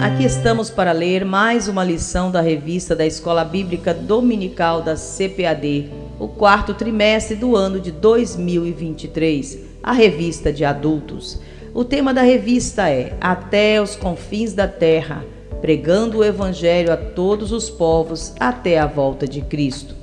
Aqui estamos para ler mais uma lição da revista da Escola Bíblica Dominical da CPAD, o quarto trimestre do ano de 2023, a revista de adultos. O tema da revista é Até os confins da terra, pregando o Evangelho a todos os povos até a volta de Cristo.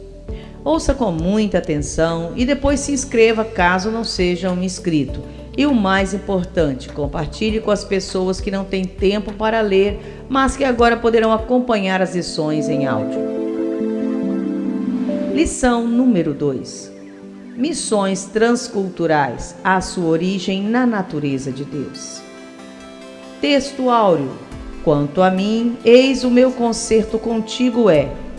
Ouça com muita atenção e depois se inscreva caso não seja um inscrito. E o mais importante, compartilhe com as pessoas que não têm tempo para ler, mas que agora poderão acompanhar as lições em áudio. Lição número 2. Missões transculturais, a sua origem na natureza de Deus. Texto áureo. Quanto a mim, eis o meu concerto contigo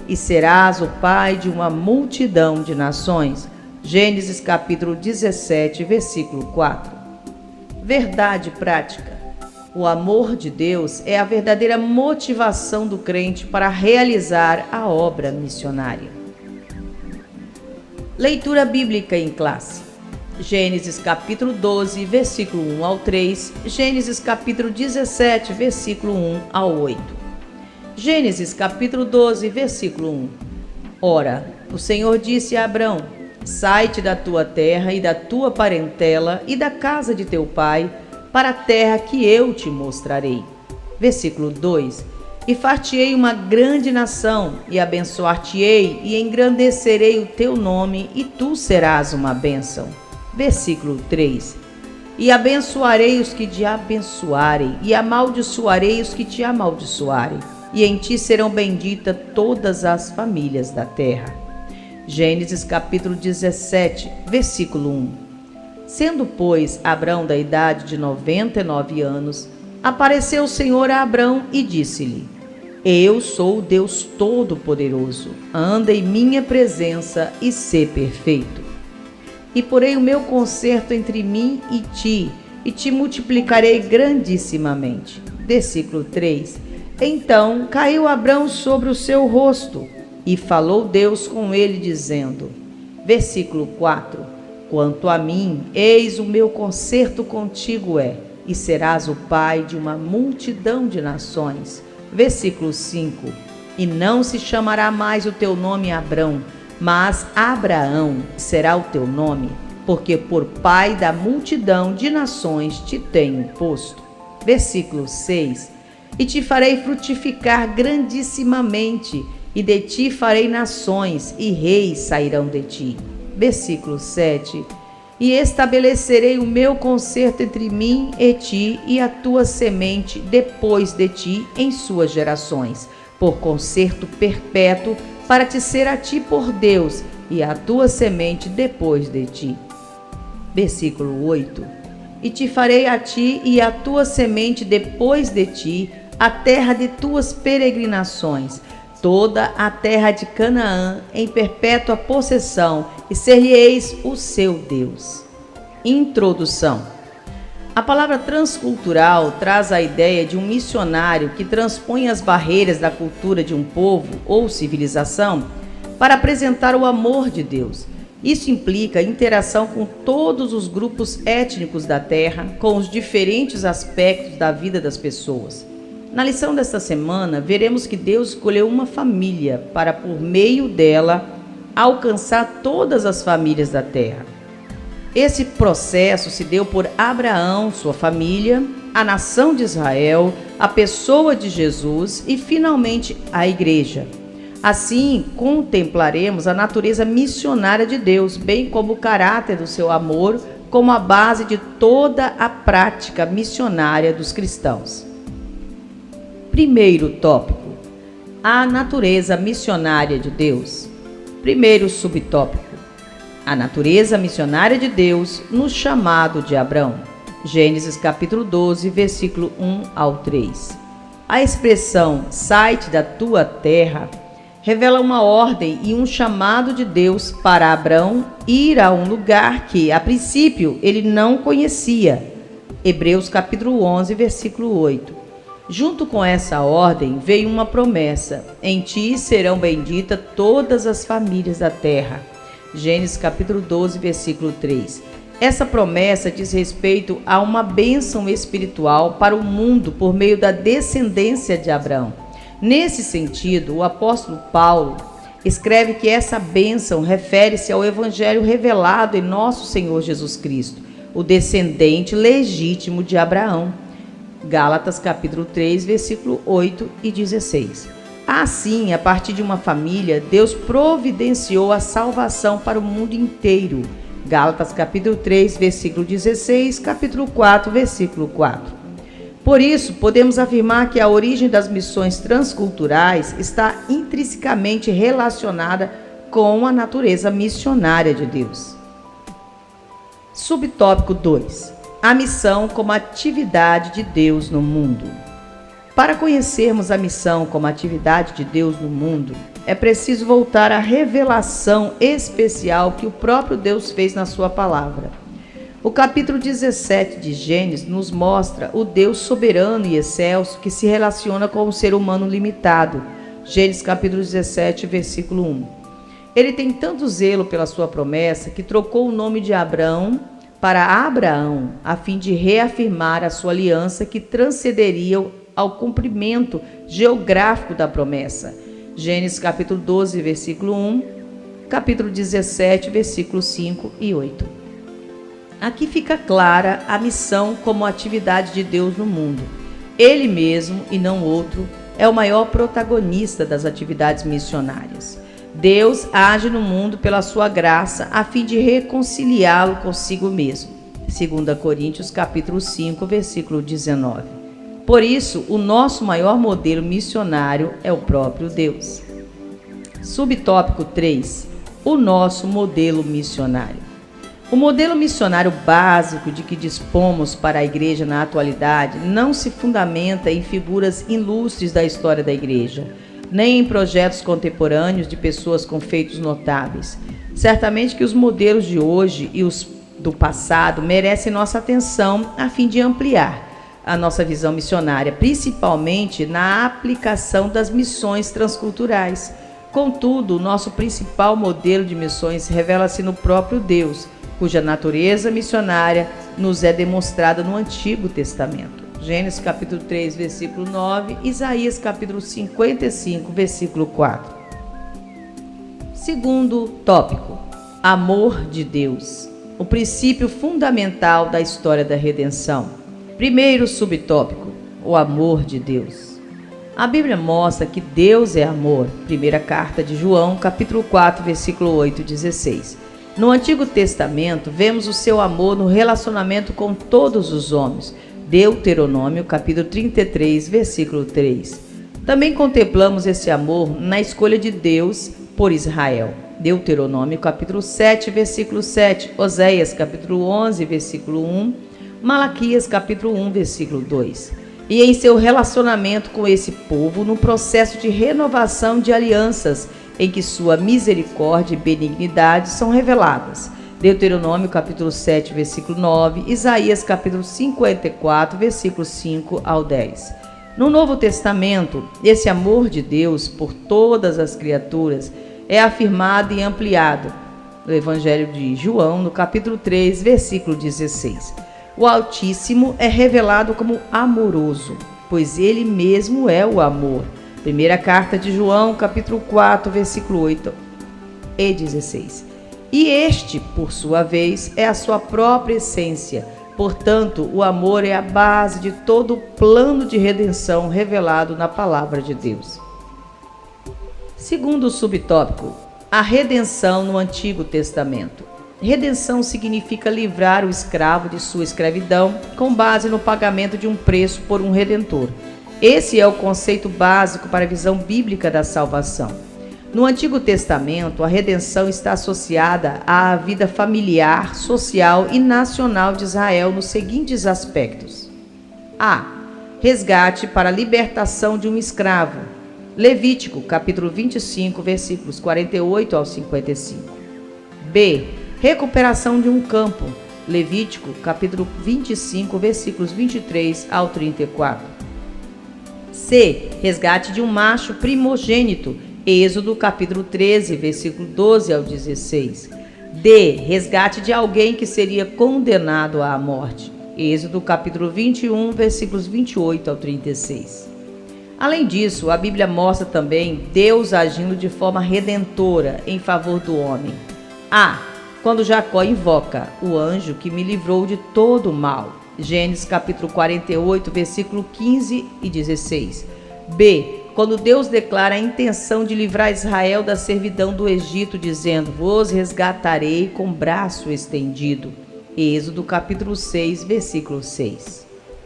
e serás o pai de uma multidão de nações. Gênesis capítulo 17, versículo 4. Verdade prática. O amor de Deus é a verdadeira motivação do crente para realizar a obra missionária. Leitura bíblica em classe. Gênesis capítulo 12, versículo 1 ao 3, Gênesis capítulo 17, versículo 1 ao 8. Gênesis capítulo 12, versículo 1. Ora, o Senhor disse a Abrão: sai-te da tua terra e da tua parentela e da casa de teu pai, para a terra que eu te mostrarei. Versículo 2. E far-te-ei uma grande nação, e abençoar-te-ei, e engrandecerei o teu nome, e tu serás uma bênção. Versículo 3. E abençoarei os que te abençoarem, e amaldiçoarei os que te amaldiçoarem, e em ti serão benditas todas as famílias da terra. Gênesis capítulo 17, versículo 1. Sendo, pois, Abrão da idade de 99 anos, apareceu o Senhor a Abrão e disse-lhe: eu sou o Deus Todo-Poderoso, anda em minha presença e sê perfeito. E porei o meu concerto entre mim e te multiplicarei grandissimamente. Versículo 3. Então caiu Abrão sobre o seu rosto, e falou Deus com ele, dizendo, versículo 4, quanto a mim, eis o meu concerto contigo e serás o pai de uma multidão de nações. Versículo 5, e não se chamará mais o teu nome Abrão, mas Abraão será o teu nome, porque por pai da multidão de nações te tenho posto. Versículo 6, e te farei frutificar grandissimamente, e de ti farei nações, e reis sairão de ti. Versículo 7. E estabelecerei o meu concerto entre mim e ti, e a tua semente depois de ti em suas gerações, por concerto perpétuo, para te ser a ti por Deus, e a tua semente depois de ti. Versículo 8. E te farei a ti e a tua semente depois de ti, a terra de tuas peregrinações, toda a terra de Canaã em perpétua possessão, e ser-lhe-eis o seu Deus. Introdução. A palavra transcultural traz a ideia de um missionário que transpõe as barreiras da cultura de um povo ou civilização para apresentar o amor de Deus. Isso implica interação com todos os grupos étnicos da terra, com os diferentes aspectos da vida das pessoas. Na lição desta semana, veremos que Deus escolheu uma família para, por meio dela, alcançar todas as famílias da terra. Esse processo se deu por Abraão, sua família, a nação de Israel, a pessoa de Jesus e, finalmente, a igreja. Assim, contemplaremos a natureza missionária de Deus, bem como o caráter do seu amor, como a base de toda a prática missionária dos cristãos. Primeiro tópico: a natureza missionária de Deus. Primeiro subtópico: a natureza missionária de Deus no chamado de Abrão. Gênesis capítulo 12, versículo 1 ao 3. A expressão sai-te da tua terra revela uma ordem e um chamado de Deus para Abrão ir a um lugar que, a princípio, ele não conhecia. Hebreus capítulo 11, versículo 8. Junto com essa ordem veio uma promessa: em ti serão benditas todas as famílias da terra. Gênesis capítulo 12, versículo 3. Essa promessa diz respeito a uma bênção espiritual para o mundo por meio da descendência de Abraão. Nesse sentido, o apóstolo Paulo escreve que essa bênção refere-se ao evangelho revelado em nosso Senhor Jesus Cristo, o descendente legítimo de Abraão. Gálatas capítulo 3, versículo 8 e 16. Assim, a partir de uma família, Deus providenciou a salvação para o mundo inteiro. Gálatas capítulo 3, versículo 16, capítulo 4, versículo 4. Por isso, podemos afirmar que a origem das missões transculturais está intrinsecamente relacionada com a natureza missionária de Deus. Subtópico 2. A missão como atividade de Deus no mundo. Para conhecermos a missão como atividade de Deus no mundo, é preciso voltar à revelação especial que o próprio Deus fez na sua palavra. O capítulo 17 de Gênesis nos mostra o Deus soberano e excelso que se relaciona com o ser humano limitado. Gênesis capítulo 17, versículo 1. Ele tem tanto zelo pela sua promessa que trocou o nome de Abrão para Abraão, a fim de reafirmar a sua aliança que transcederia ao cumprimento geográfico da promessa. Gênesis capítulo 12, versículo 1, capítulo 17, versículos 5 e 8. Aqui fica clara a missão como atividade de Deus no mundo. Ele mesmo, e não outro, é o maior protagonista das atividades missionárias. Deus age no mundo pela sua graça a fim de reconciliá-lo consigo mesmo. 2 Coríntios capítulo 5, versículo 19. Por isso, o nosso maior modelo missionário é o próprio Deus. Subtópico 3. O nosso modelo missionário. O modelo missionário básico de que dispomos para a igreja na atualidade não se fundamenta em figuras ilustres da história da igreja, nem em projetos contemporâneos de pessoas com feitos notáveis. Certamente que os modelos de hoje e os do passado merecem nossa atenção a fim de ampliar a nossa visão missionária, principalmente na aplicação das missões transculturais. Contudo, o nosso principal modelo de missões revela-se no próprio Deus, cuja natureza missionária nos é demonstrada no Antigo Testamento. Gênesis capítulo 3, versículo 9, Isaías capítulo 55, versículo 4. Segundo tópico, amor de Deus, o princípio fundamental da história da redenção. Primeiro subtópico, o amor de Deus. A Bíblia mostra que Deus é amor. Primeira carta de João, capítulo 4, versículo 8 e 16. No Antigo Testamento, vemos o seu amor no relacionamento com todos os homens. Deuteronômio, capítulo 33, versículo 3. Também contemplamos esse amor na escolha de Deus por Israel. Deuteronômio, capítulo 7, versículo 7. Oséias, capítulo 11, versículo 1. Malaquias capítulo 1, versículo 2. E em seu relacionamento com esse povo no processo de renovação de alianças em que sua misericórdia e benignidade são reveladas. Deuteronômio capítulo 7, versículo 9, Isaías capítulo 54, versículos 5 ao 10. No Novo Testamento, esse amor de Deus por todas as criaturas é afirmado e ampliado no Evangelho de João, no capítulo 3, versículo 16. O Altíssimo é revelado como amoroso, pois ele mesmo é o amor. Primeira carta de João, capítulo 4, versículo 8 e 16. E este, por sua vez, é a sua própria essência. Portanto, o amor é a base de todo o plano de redenção revelado na palavra de Deus. Segundo subtópico, a redenção no Antigo Testamento. Redenção significa livrar o escravo de sua escravidão com base no pagamento de um preço por um redentor. Esse é o conceito básico para a visão bíblica da salvação. No Antigo Testamento, a redenção está associada à vida familiar, social e nacional de Israel nos seguintes aspectos: A. Resgate para a libertação de um escravo. Levítico, capítulo 25, versículos 48 ao 55. B. Recuperação de um campo. Levítico, capítulo 25, versículos 23 ao 34. C. Resgate de um macho primogênito. Êxodo, capítulo 13, versículo 12 ao 16. D. Resgate de alguém que seria condenado à morte. Êxodo capítulo 21, versículos 28 ao 36. Além disso, a Bíblia mostra também Deus agindo de forma redentora em favor do homem. A. Quando Jacó invoca o anjo que me livrou de todo o mal. Gênesis capítulo 48, versículo 15 e 16. B. Quando Deus declara a intenção de livrar Israel da servidão do Egito, dizendo: vos resgatarei com braço estendido. Êxodo capítulo 6, versículo 6.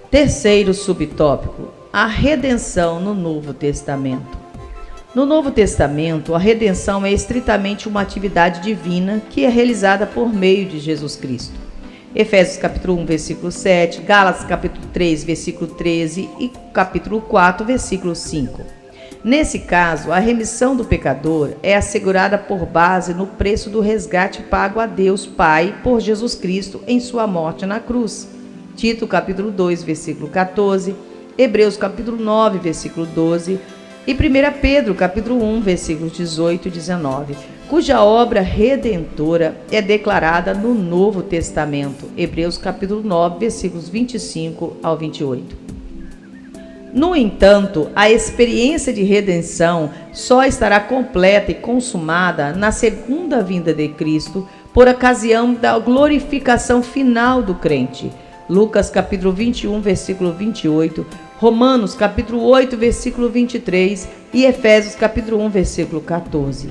Terceiro subtópico: a redenção no Novo Testamento. No Novo Testamento, a redenção é estritamente uma atividade divina que é realizada por meio de Jesus Cristo. Efésios capítulo 1, versículo 7, Gálatas capítulo 3, versículo 13 e capítulo 4, versículo 5. Nesse caso, a remissão do pecador é assegurada por base no preço do resgate pago a Deus Pai por Jesus Cristo em sua morte na cruz. Tito capítulo 2, versículo 14, Hebreus capítulo 9, versículo 12 e 1 Pedro capítulo 1, versículos 18 e 19, cuja obra redentora é declarada no Novo Testamento. Hebreus capítulo 9, versículos 25 ao 28. No entanto, a experiência de redenção só estará completa e consumada na segunda vinda de Cristo, por ocasião da glorificação final do crente. Lucas capítulo 21, versículo 28, Romanos capítulo 8, versículo 23 e Efésios capítulo 1, versículo 14.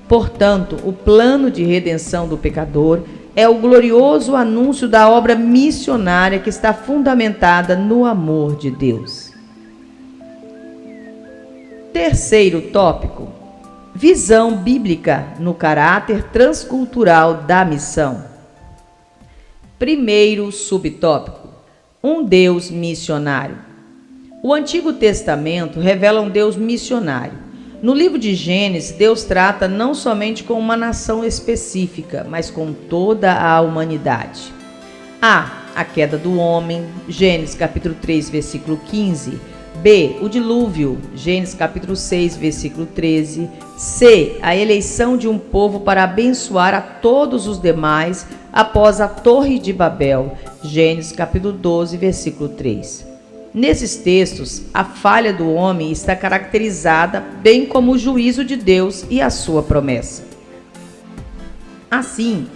Portanto, o plano de redenção do pecador é o glorioso anúncio da obra missionária que está fundamentada no amor de Deus. Terceiro tópico: visão bíblica no caráter transcultural da missão. Primeiro subtópico: um Deus missionário. O Antigo Testamento revela um Deus missionário. No livro de Gênesis, Deus trata não somente com uma nação específica, mas com toda a humanidade. A queda do homem, Gênesis capítulo 3, versículo 15. B. O dilúvio, Gênesis capítulo 6, versículo 13. C. A eleição de um povo para abençoar a todos os demais após a Torre de Babel, Gênesis capítulo 12, versículo 3. Nesses textos, a falha do homem está caracterizada, bem como o juízo de Deus e a sua promessa. Assim,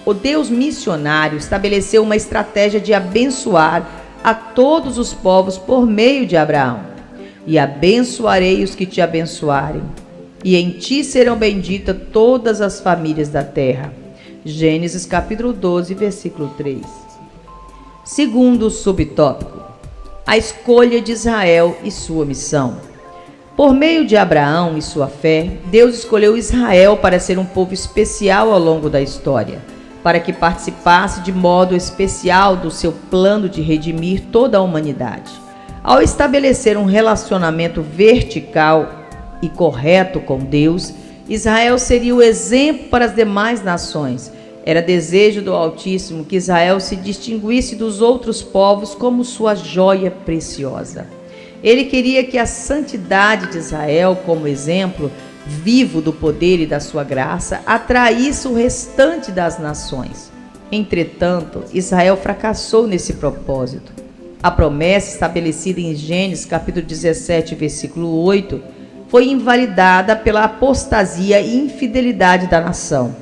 o Deus missionário estabeleceu uma estratégia de abençoar a todos os povos por meio de Abraão. E abençoarei os que te abençoarem, e em ti serão benditas todas as famílias da terra. Gênesis capítulo 12, versículo 3. Segundo subtópico: a escolha de Israel e sua missão. Por meio de Abraão e sua fé, Deus escolheu Israel para ser um povo especial ao longo da história, para que participasse de modo especial do seu plano de redimir toda a humanidade. Ao estabelecer um relacionamento vertical e correto com Deus, Israel seria o exemplo para as demais nações. Era desejo do Altíssimo que Israel se distinguisse dos outros povos como sua joia preciosa. Ele queria que a santidade de Israel, como exemplo vivo do poder e da sua graça, atraísse o restante das nações. Entretanto, Israel fracassou nesse propósito. A promessa estabelecida em Gênesis capítulo 17, versículo 8, foi invalidada pela apostasia e infidelidade da nação.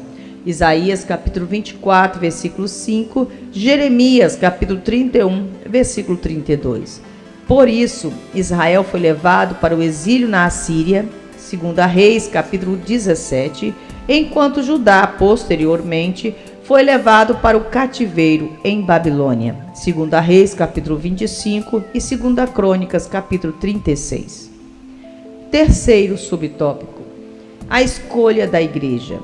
Isaías capítulo 24, versículo 5, Jeremias capítulo 31, versículo 32. Por isso, Israel foi levado para o exílio na Assíria, 2 Reis, capítulo 17, enquanto Judá, posteriormente, foi levado para o cativeiro em Babilônia, 2 Reis, capítulo 25 e 2 Crônicas, capítulo 36. Terceiro subtópico: a escolha da igreja.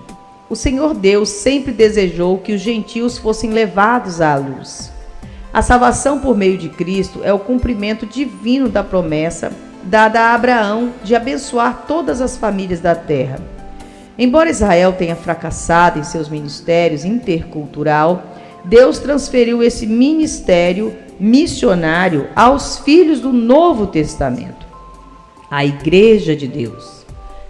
O Senhor Deus sempre desejou que os gentios fossem levados à luz. A salvação por meio de Cristo é o cumprimento divino da promessa dada a Abraão de abençoar todas as famílias da terra. Embora Israel tenha fracassado em seus ministérios intercultural, Deus transferiu esse ministério missionário aos filhos do Novo Testamento, a Igreja de Deus.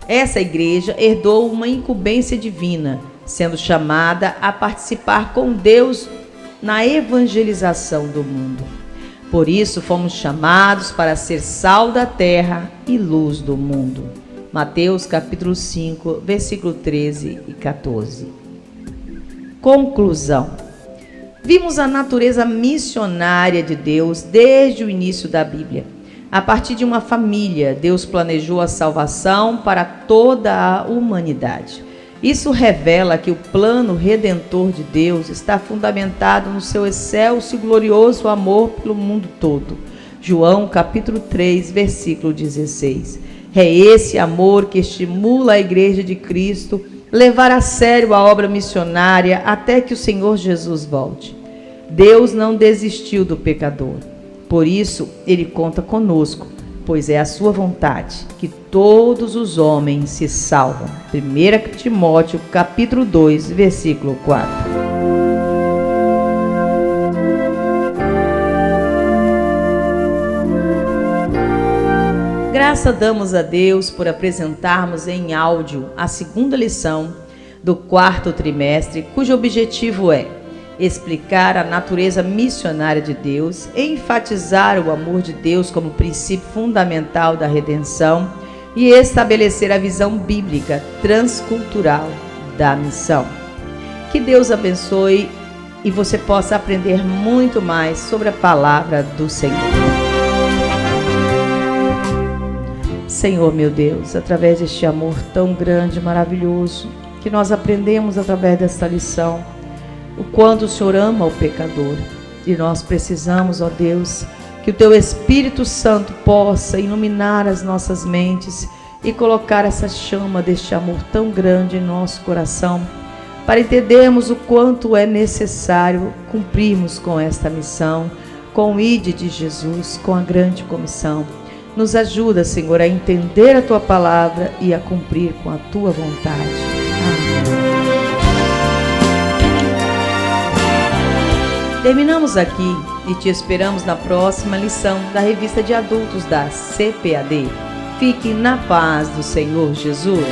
Essa igreja herdou uma incumbência divina sendo chamada a participar com Deus na evangelização do mundo. Por isso fomos chamados para ser sal da terra e luz do mundo. Mateus capítulo 5, versículo 13 e 14. Conclusão. Vimos a natureza missionária de Deus desde o início da Bíblia. A partir de uma família, Deus planejou a salvação para toda a humanidade. Isso revela que o plano redentor de Deus está fundamentado no seu excelso e glorioso amor pelo mundo todo. João capítulo 3, versículo 16. É esse amor que estimula a Igreja de Cristo a levar a sério a obra missionária até que o Senhor Jesus volte. Deus não desistiu do pecador. Por isso, Ele conta conosco, pois é a sua vontade que todos os homens se salvam. 1 Timóteo capítulo 2, versículo 4. Graças damos a Deus por apresentarmos em áudio a segunda lição do 4º trimestre, cujo objetivo é explicar a natureza missionária de Deus, enfatizar o amor de Deus como princípio fundamental da redenção e estabelecer a visão bíblica transcultural da missão. Que Deus abençoe e você possa aprender muito mais sobre a palavra do Senhor. Senhor, meu Deus, através deste amor tão grande e maravilhoso que nós aprendemos através desta lição, o quanto o Senhor ama o pecador. E nós precisamos, ó Deus, que o Teu Espírito Santo possa iluminar as nossas mentes e colocar essa chama deste amor tão grande em nosso coração, para entendermos o quanto é necessário cumprirmos com esta missão, com o ID de Jesus, com a grande comissão. Nos ajuda, Senhor, a entender a Tua palavra e a cumprir com a Tua vontade. Amém. Terminamos aqui e te esperamos na próxima lição da revista de adultos da CPAD. Fique na paz do Senhor Jesus.